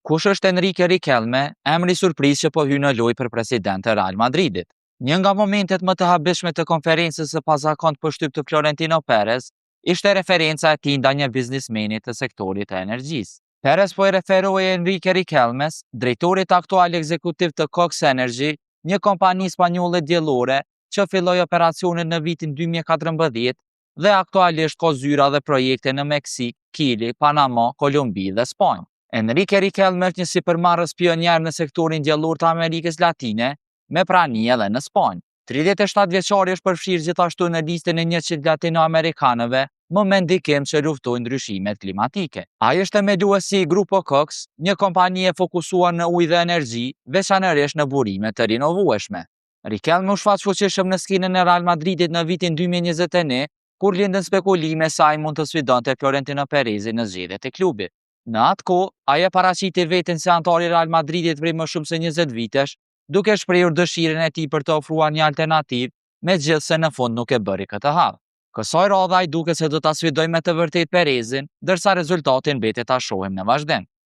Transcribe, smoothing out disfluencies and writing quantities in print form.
Kush është Enrique Riquelme, emri surprizë që po hyn në lojë për president të Real Madridit? Një nga momentet më të habishme të konferencës së pazakont për shtyp të Florentino Perez ishte referenca e tij ndaj një biznismeni të sektorit të energjisë. Perez po i referoi Enrique Riquelmes, drejtorit aktual ekzekutiv të Cox Energy, një kompani spanjolle diellore që filloi operacionin në vitin 2014 dhe aktualisht ka zyra dhe projekte në Meksik, Chile, Panama, Kolumbi dhe Spanjë. Enrique Riquelme është një sipërmarrës pionjer në sektorin diellor të Amerikës Latine, me prani edhe në Spanjë. 37 vjeçari është përfshirë gjithashtu në listën e 100 latinoamerikanëve më me ndikim që luftojnë ndryshimet klimatike. Ai është themeluesi i Grupo Cox, një kompani e fokusuar në ujë dhe energji, veçanërisht në burime të rinovueshme. Riquelme u shfaq fuqishëm në skenën e Real Madridit në vitin 2021, kur lindën spekulime se ai mund të sfidonte Florentino Perezin në zgjedhjet e klubit. Në atë kohë, ai e paraqiti veten si antar i Real Madridit prej më shumë se 20 vitesh, duke shprehur dëshirën e tij për të ofruar një alternativë, megjithse në fund nuk e bëri këtë hap. Kësaj radhe ai duket se do ta sfidojë me të vërtetë Perezin, ndërsa rezultati mbetet ta shohim në vazhdim.